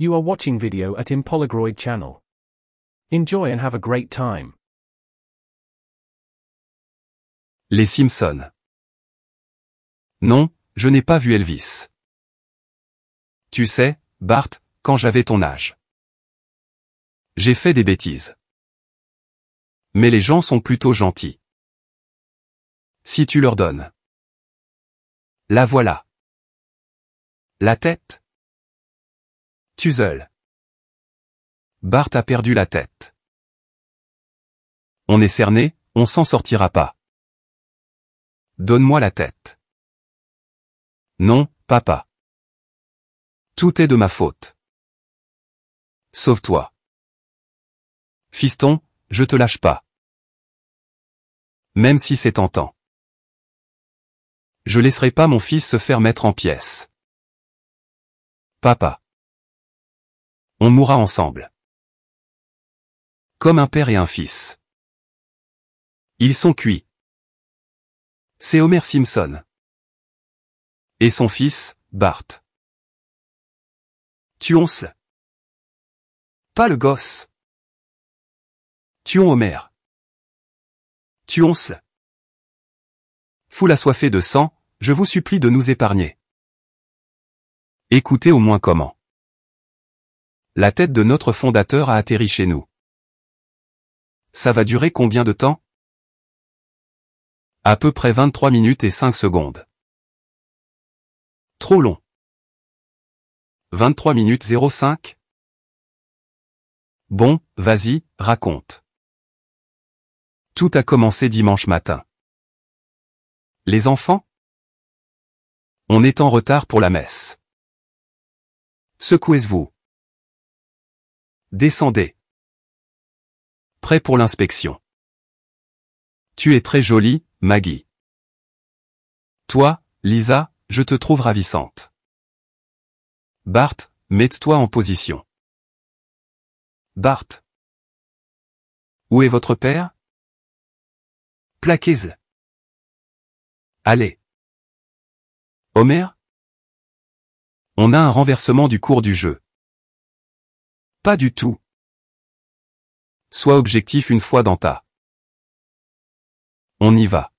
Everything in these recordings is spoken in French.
You are watching video at Impolagroid channel. Enjoy and have a great time. Les Simpsons. Non, je n'ai pas vu Elvis. Tu sais, Bart, quand j'avais ton âge. J'ai fait des bêtises. Mais les gens sont plutôt gentils. Si tu leur donnes. La voilà. La tête. Tuzzle. Bart a perdu la tête. On est cerné, on s'en sortira pas. Donne-moi la tête. Non, papa. Tout est de ma faute. Sauve-toi. Fiston, je te lâche pas. Même si c'est tentant. Je laisserai pas mon fils se faire mettre en pièces. Papa. On mourra ensemble. Comme un père et un fils. Ils sont cuits. C'est Homer Simpson. Et son fils, Bart. Tuons-le. Pas le gosse. Tuons Homer. Tuons-le. Foule assoiffée de sang, je vous supplie de nous épargner. Écoutez au moins comment. La tête de notre fondateur a atterri chez nous. Ça va durer combien de temps? À peu près 23 minutes et 5 secondes. Trop long. 23 minutes 05? Bon, vas-y, raconte. Tout a commencé dimanche matin. Les enfants? On est en retard pour la messe. Secouez-vous. Descendez. Prêt pour l'inspection. Tu es très jolie, Maggie. Toi, Lisa, je te trouve ravissante. Bart, mets-toi en position. Bart. Où est votre père? Plaquez-le. Allez. Homer? On a un renversement du cours du jeu. Pas du tout. Sois objectif une fois dans ta. On y va.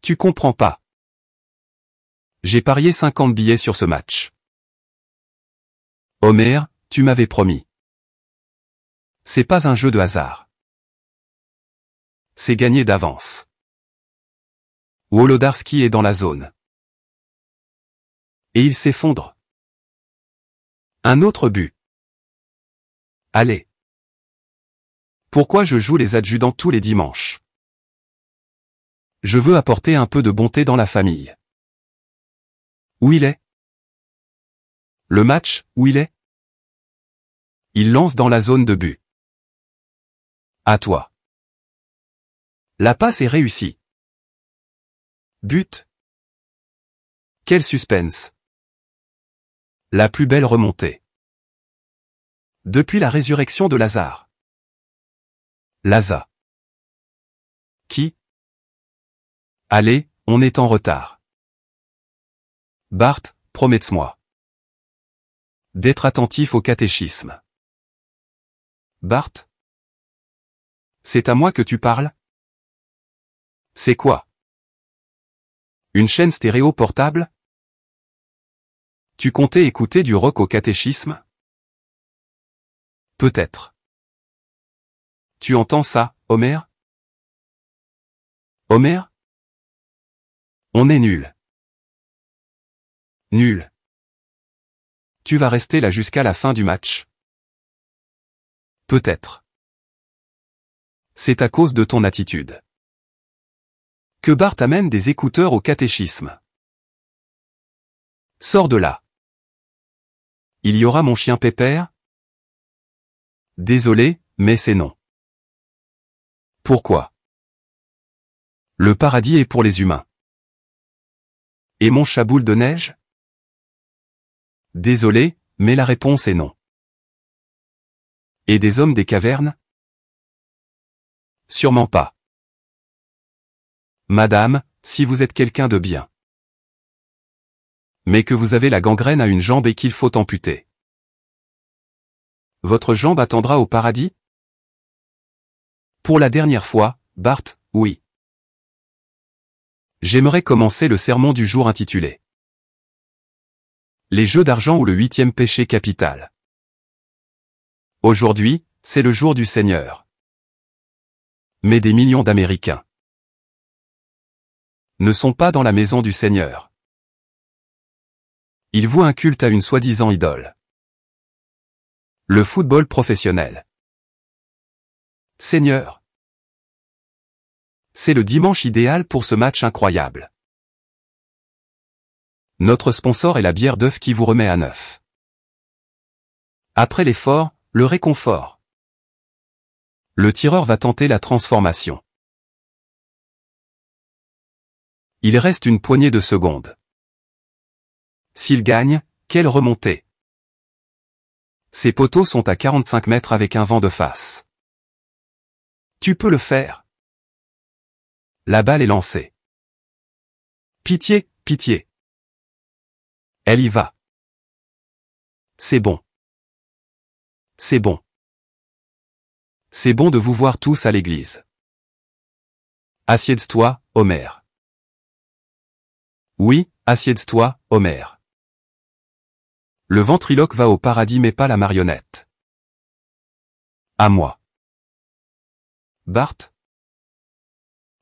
Tu comprends pas. J'ai parié 50 billets sur ce match. Homer, tu m'avais promis. C'est pas un jeu de hasard. C'est gagné d'avance. Wolodarski est dans la zone. Et il s'effondre. Un autre but. Allez. Pourquoi je joue les adjudants tous les dimanches? Je veux apporter un peu de bonté dans la famille. Où il est? Le match, où il est? Il lance dans la zone de but. À toi. La passe est réussie. But. Quel suspense. La plus belle remontée. Depuis la résurrection de Lazare. Laza. Qui? Allez, on est en retard. Bart, promets-moi d'être attentif au catéchisme. Bart? C'est à moi que tu parles? C'est quoi? Une chaîne stéréo portable? Tu comptais écouter du rock au catéchisme? Peut-être. Tu entends ça, Homer? Homer? On est nul. Nul. Tu vas rester là jusqu'à la fin du match? Peut-être. C'est à cause de ton attitude. Que Bart amène des écouteurs au catéchisme. Sors de là. Il y aura mon chien Pépère? Désolé, mais c'est non. Pourquoi? Le paradis est pour les humains. Et mon chat boule de neige? Désolé, mais la réponse est non. Et des hommes des cavernes? Sûrement pas. Madame, si vous êtes quelqu'un de bien. Mais que vous avez la gangrène à une jambe et qu'il faut amputer. Votre jambe attendra au paradis? Pour la dernière fois, Bart, oui. J'aimerais commencer le sermon du jour intitulé Les jeux d'argent ou le 8e péché capital. Aujourd'hui, c'est le jour du Seigneur. Mais des millions d'Américains ne sont pas dans la maison du Seigneur. Ils vouent un culte à une soi-disant idole. Le football professionnel. Seigneur. C'est le dimanche idéal pour ce match incroyable. Notre sponsor est la bière d'œuf qui vous remet à neuf. Après l'effort, le réconfort. Le tireur va tenter la transformation. Il reste une poignée de secondes. S'il gagne, quelle remontée! Ces poteaux sont à 45 mètres avec un vent de face. Tu peux le faire. La balle est lancée. Pitié, pitié. Elle y va. C'est bon. C'est bon. C'est bon de vous voir tous à l'église. Assieds-toi, Homer. Oui, assieds-toi, Homer. Le ventriloque va au paradis mais pas la marionnette. À moi. Bart?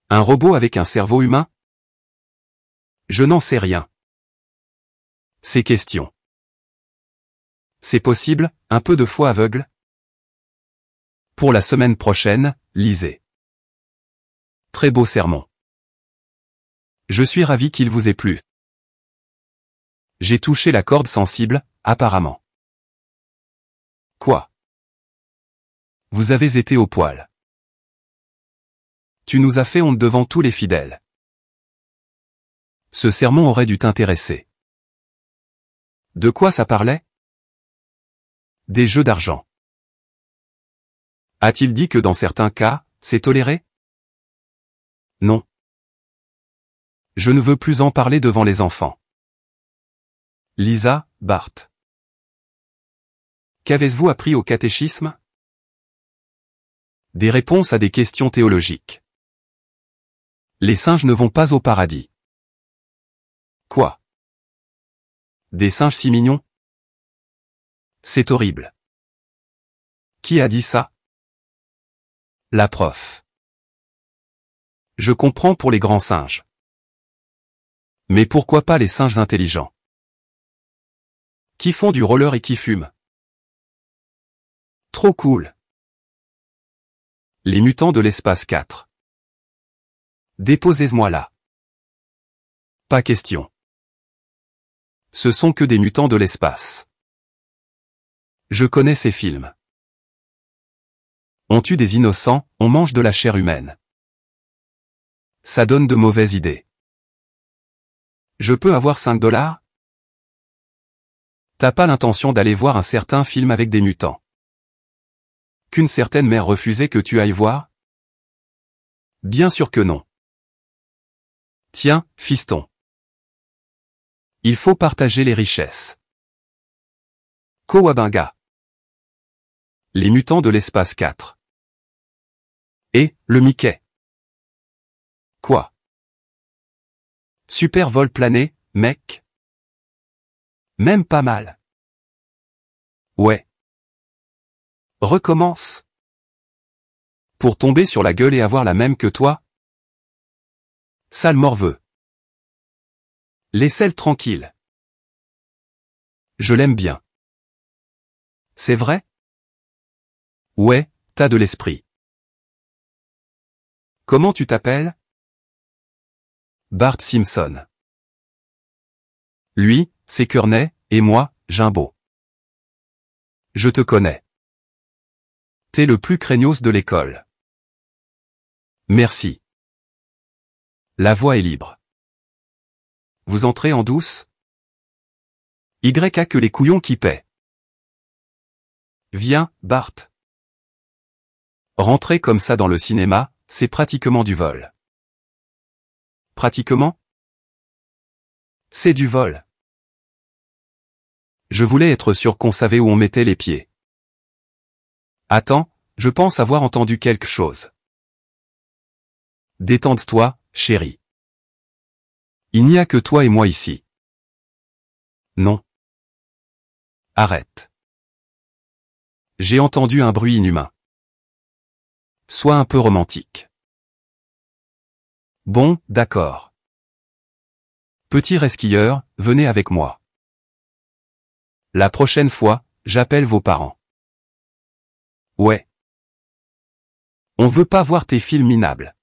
Un robot avec un cerveau humain? Je n'en sais rien. Ces questions. C'est possible, un peu de foi aveugle? Pour la semaine prochaine, lisez. Très beau sermon. Je suis ravi qu'il vous ait plu. J'ai touché la corde sensible, apparemment. Quoi? Vous avez été au poil. Tu nous as fait honte devant tous les fidèles. Ce sermon aurait dû t'intéresser. De quoi ça parlait? Des jeux d'argent. A-t-il dit que dans certains cas, c'est toléré? Non. Je ne veux plus en parler devant les enfants. Lisa, Bart. Qu'avez-vous appris au catéchisme? Des réponses à des questions théologiques. Les singes ne vont pas au paradis. Quoi? Des singes si mignons? C'est horrible. Qui a dit ça? La prof. Je comprends pour les grands singes. Mais pourquoi pas les singes intelligents? Qui font du roller et qui fument? Trop cool. Les mutants de l'espace 4. Déposez-moi là. Pas question. Ce sont que des mutants de l'espace. Je connais ces films. On tue des innocents, on mange de la chair humaine. Ça donne de mauvaises idées. Je peux avoir 5 $? T'as pas l'intention d'aller voir un certain film avec des mutants? Qu'une certaine mère refusait que tu ailles voir? Bien sûr que non. Tiens, fiston. Il faut partager les richesses. Kowabunga. Les mutants de l'espace 4. Et, le Mickey. Quoi? Super vol plané, mec? Même pas mal. Ouais. Recommence. Pour tomber sur la gueule et avoir la même que toi? Sale morveux. Laisse-le tranquille. Je l'aime bien. C'est vrai? Ouais, t'as de l'esprit. Comment tu t'appelles? Bart Simpson. Lui, c'est Kearney, et moi, Jimbo. Je te connais. T'es le plus craignos de l'école. Merci. La voie est libre. Vous entrez en douce? Y a que les couillons qui paient. Viens, Bart. Rentrer comme ça dans le cinéma, c'est pratiquement du vol. Pratiquement? C'est du vol. Je voulais être sûr qu'on savait où on mettait les pieds. Attends, je pense avoir entendu quelque chose. Détende-toi, chérie. Il n'y a que toi et moi ici. Non. Arrête. J'ai entendu un bruit inhumain. Sois un peu romantique. Bon, d'accord. Petit resquilleur, venez avec moi. La prochaine fois, j'appelle vos parents. Ouais. On veut pas voir tes films minables.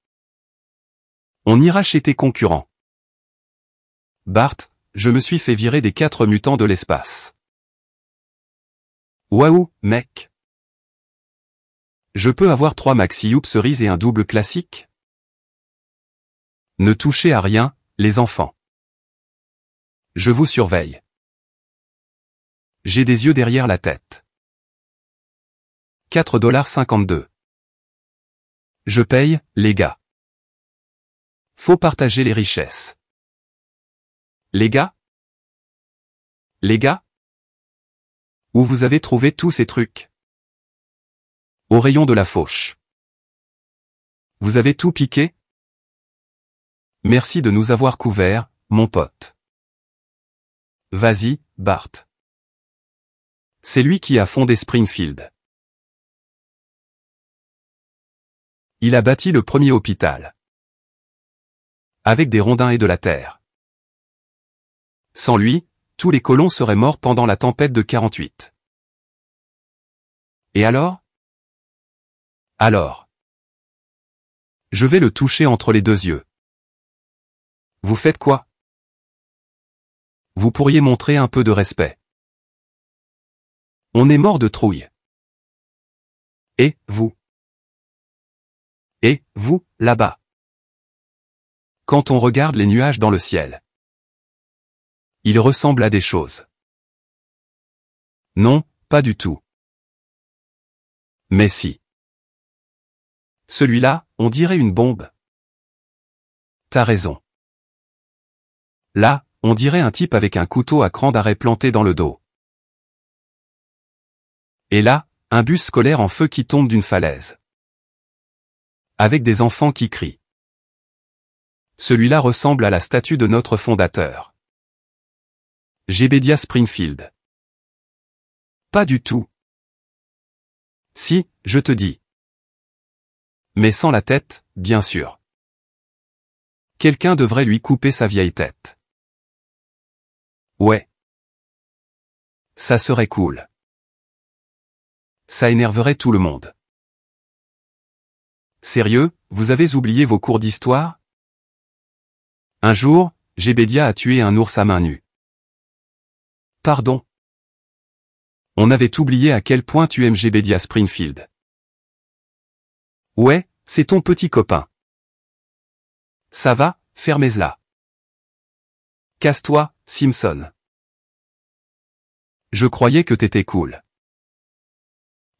On ira chez tes concurrents. Bart, je me suis fait virer des 4 mutants de l'espace. Waouh, mec. Je peux avoir 3 Maxi Youp cerises et un double classique? Ne touchez à rien, les enfants. Je vous surveille. J'ai des yeux derrière la tête. 4,52 $. Je paye, les gars. Faut partager les richesses. Les gars? Les gars? Où vous avez trouvé tous ces trucs? Au rayon de la fauche. Vous avez tout piqué? Merci de nous avoir couverts, mon pote. Vas-y, Bart. C'est lui qui a fondé Springfield. Il a bâti le premier hôpital. Avec des rondins et de la terre. Sans lui, tous les colons seraient morts pendant la tempête de 48. Et alors? Alors. Je vais le toucher entre les 2 yeux. Vous faites quoi? Vous pourriez montrer un peu de respect. On est mort de trouille. Et vous? Et vous, là-bas? Quand on regarde les nuages dans le ciel, ils ressemblent à des choses. Non, pas du tout. Mais si. Celui-là, on dirait une bombe. T'as raison. Là, on dirait un type avec un couteau à cran d'arrêt planté dans le dos. Et là, un bus scolaire en feu qui tombe d'une falaise. Avec des enfants qui crient. Celui-là ressemble à la statue de notre fondateur. Jebediah Springfield. Pas du tout. Si, je te dis. Mais sans la tête, bien sûr. Quelqu'un devrait lui couper sa vieille tête. Ouais. Ça serait cool. Ça énerverait tout le monde. Sérieux, vous avez oublié vos cours d'histoire? Un jour, Jebediah a tué un ours à main nue. Pardon. On avait oublié à quel point tu aimes Jebediah Springfield. Ouais, c'est ton petit copain. Ça va, fermez-la. Casse-toi, Simpson. Je croyais que t'étais cool.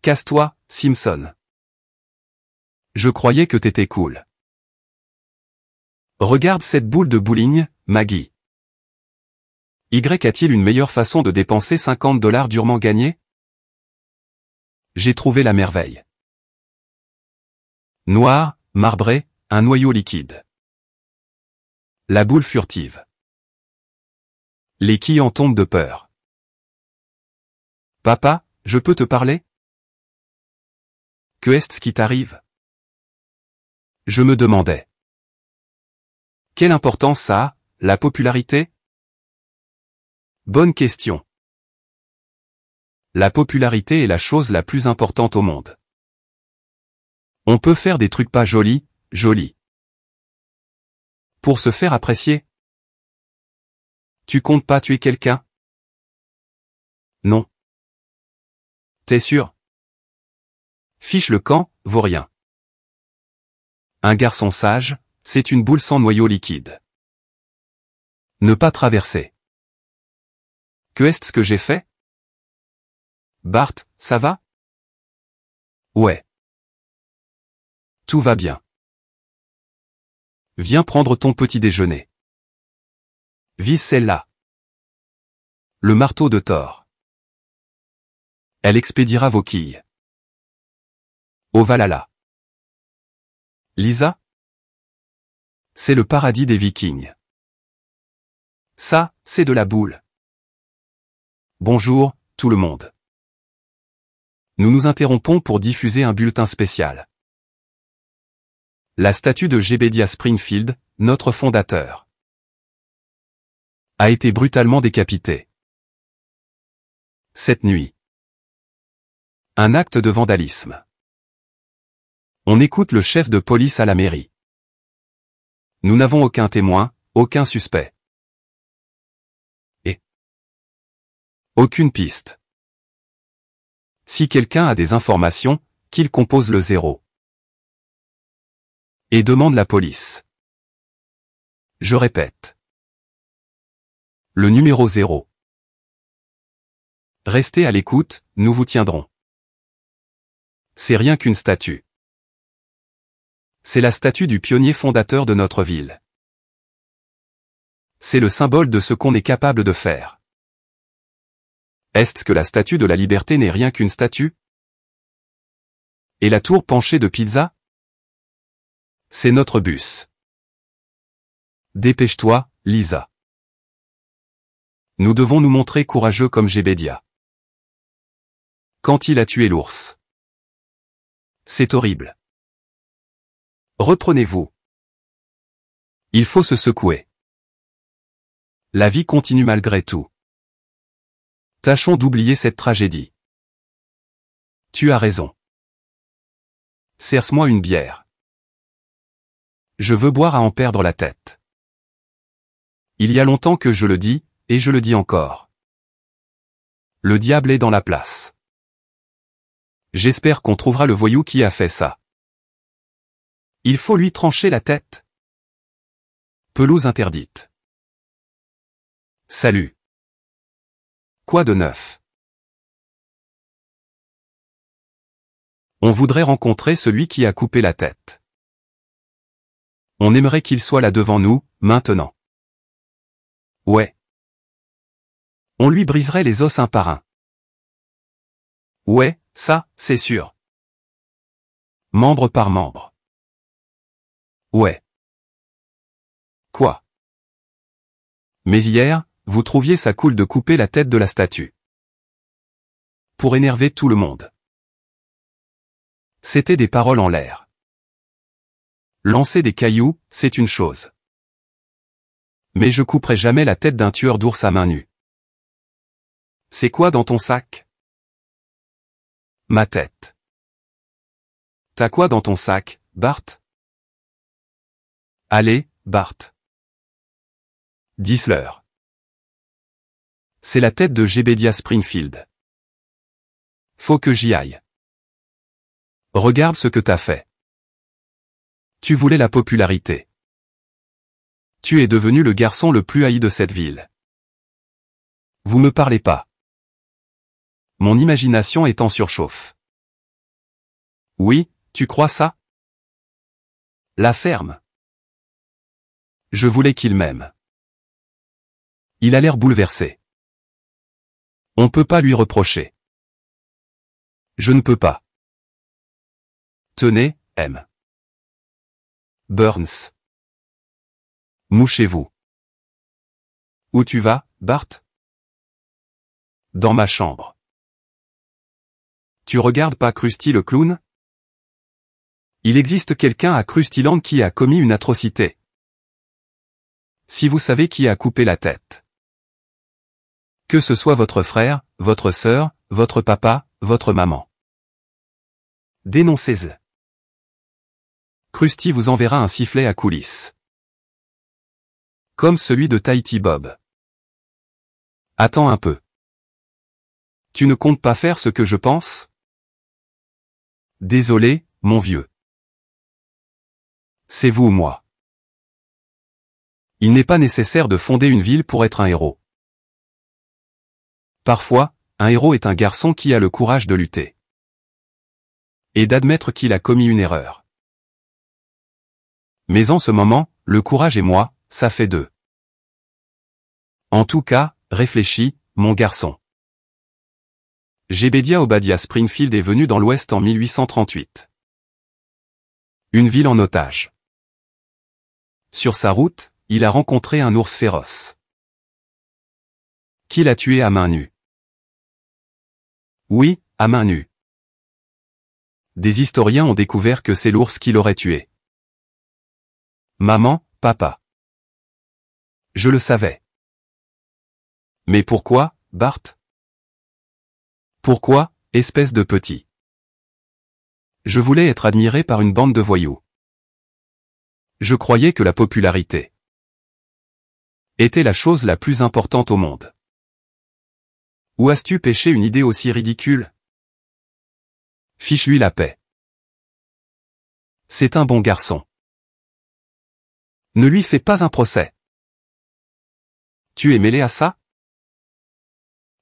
Casse-toi, Simpson. Je croyais que t'étais cool. Regarde cette boule de bowling, Maggie. Y a-t-il une meilleure façon de dépenser 50 $ durement gagnés? J'ai trouvé la merveille. Noir, marbré, un noyau liquide. La boule furtive. Les quilles en tombent de peur. Papa, je peux te parler? Que est-ce qui t'arrive? Je me demandais. Quelle importance ça a, la popularité? Bonne question. La popularité est la chose la plus importante au monde. On peut faire des trucs pas jolis, pour se faire apprécier. Tu comptes pas tuer quelqu'un? Non. T'es sûr? Fiche le camp, vaut rien. Un garçon sage, c'est une boule sans noyau liquide. Ne pas traverser. Que est-ce que j'ai fait? Bart, ça va? Ouais. Tout va bien. Viens prendre ton petit déjeuner. Vise celle-là. Le marteau de Thor. Elle expédiera vos quilles. Au Valhalla. Lisa? C'est le paradis des Vikings. Ça, c'est de la boule. Bonjour, tout le monde. Nous nous interrompons pour diffuser un bulletin spécial. La statue de Jedediah Springfield, notre fondateur, a été brutalement décapitée cette nuit. Un acte de vandalisme. On écoute le chef de police à la mairie. Nous n'avons aucun témoin, aucun suspect. Et aucune piste. Si quelqu'un a des informations, qu'il compose le 0. Et demande la police. Je répète. Le numéro 0. Restez à l'écoute, nous vous tiendrons. C'est rien qu'une statue. C'est la statue du pionnier fondateur de notre ville. C'est le symbole de ce qu'on est capable de faire. Est-ce que la statue de la liberté n'est rien qu'une statue? Et la tour penchée de Pisa? C'est notre bus. Dépêche-toi, Lisa. Nous devons nous montrer courageux comme Jedediah. Quand il a tué l'ours. C'est horrible. Reprenez-vous. Il faut se secouer. La vie continue malgré tout. Tâchons d'oublier cette tragédie. Tu as raison. Serce-moi une bière. Je veux boire à en perdre la tête. Il y a longtemps que je le dis, et je le dis encore. Le diable est dans la place. J'espère qu'on trouvera le voyou qui a fait ça. Il faut lui trancher la tête. Pelouse interdite. Salut. Quoi de neuf? On voudrait rencontrer celui qui a coupé la tête. On aimerait qu'il soit là devant nous, maintenant. Ouais. On lui briserait les os un par un. Ouais, ça, c'est sûr. Membre par membre. Ouais. Quoi? Mais hier, vous trouviez ça cool de couper la tête de la statue. Pour énerver tout le monde. C'était des paroles en l'air. Lancer des cailloux, c'est une chose. Mais je couperai jamais la tête d'un tueur d'ours à main nue. C'est quoi dans ton sac? Ma tête. T'as quoi dans ton sac, Bart? Allez, Bart. Dis-leur. C'est la tête de Jedediah Springfield. Faut que j'y aille. Regarde ce que t'as fait. Tu voulais la popularité. Tu es devenu le garçon le plus haï de cette ville. Vous me parlez pas. Mon imagination est en surchauffe. Oui, tu crois ça? La ferme. Je voulais qu'il m'aime. Il a l'air bouleversé. On peut pas lui reprocher. Je ne peux pas. Tenez, M. Burns. Mouchez-vous. Où tu vas, Bart? Dans ma chambre. Tu regardes pas Krusty le clown? Il existe quelqu'un à Krustyland qui a commis une atrocité. Si vous savez qui a coupé la tête. Que ce soit votre frère, votre sœur, votre papa, votre maman. Dénoncez-le. Krusty vous enverra un sifflet à coulisses. Comme celui de Tahiti Bob. Attends un peu. Tu ne comptes pas faire ce que je pense? Désolé, mon vieux. C'est vous ou moi. Il n'est pas nécessaire de fonder une ville pour être un héros. Parfois, un héros est un garçon qui a le courage de lutter. Et d'admettre qu'il a commis une erreur. Mais en ce moment, le courage et moi, ça fait deux. En tout cas, réfléchis, mon garçon. Jedediah Obadiah Springfield est venu dans l'Ouest en 1838. Une ville en otage. Sur sa route, il a rencontré un ours féroce. Qui l'a tué à main nue? Oui, à main nue. Des historiens ont découvert que c'est l'ours qui l'aurait tué. Maman, papa. Je le savais. Mais pourquoi, Bart? Pourquoi, espèce de petit? Je voulais être admiré par une bande de voyous. Je croyais que la popularité était la chose la plus importante au monde. Où as-tu pêché une idée aussi ridicule? Fiche-lui la paix. C'est un bon garçon. Ne lui fais pas un procès. Tu es mêlé à ça?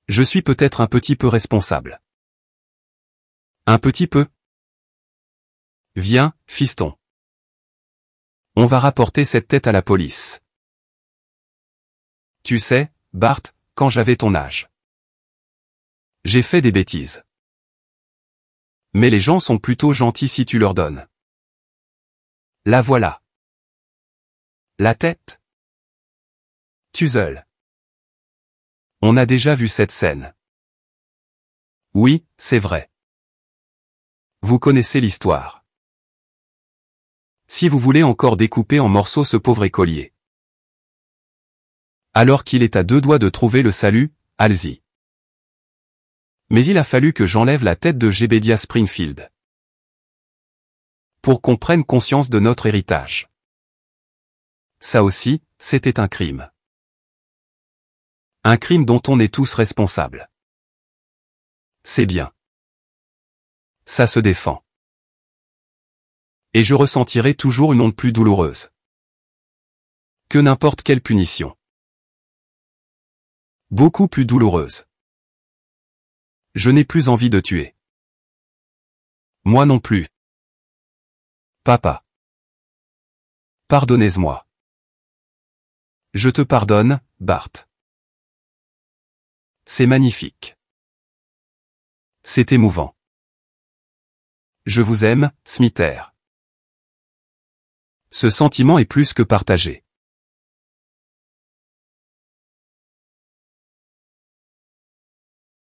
Je suis peut-être un petit peu responsable. Un petit peu? Viens, fiston. On va rapporter cette tête à la police. Tu sais, Bart, quand j'avais ton âge, j'ai fait des bêtises. Mais les gens sont plutôt gentils si tu leur donnes. La voilà. La tête. Tuzel. On a déjà vu cette scène. Oui, c'est vrai. Vous connaissez l'histoire. Si vous voulez encore découper en morceaux ce pauvre écolier, alors qu'il est à 2 doigts de trouver le salut, allez-y. Mais il a fallu que j'enlève la tête de Jebedia Springfield pour qu'on prenne conscience de notre héritage. Ça aussi, c'était un crime. Un crime dont on est tous responsables. C'est bien. Ça se défend. Et je ressentirai toujours une honte plus douloureuse que n'importe quelle punition. Beaucoup plus douloureuse. Je n'ai plus envie de tuer. Moi non plus. Papa. Pardonnez-moi. Je te pardonne, Bart. C'est magnifique. C'est émouvant. Je vous aime, Smithers. Ce sentiment est plus que partagé.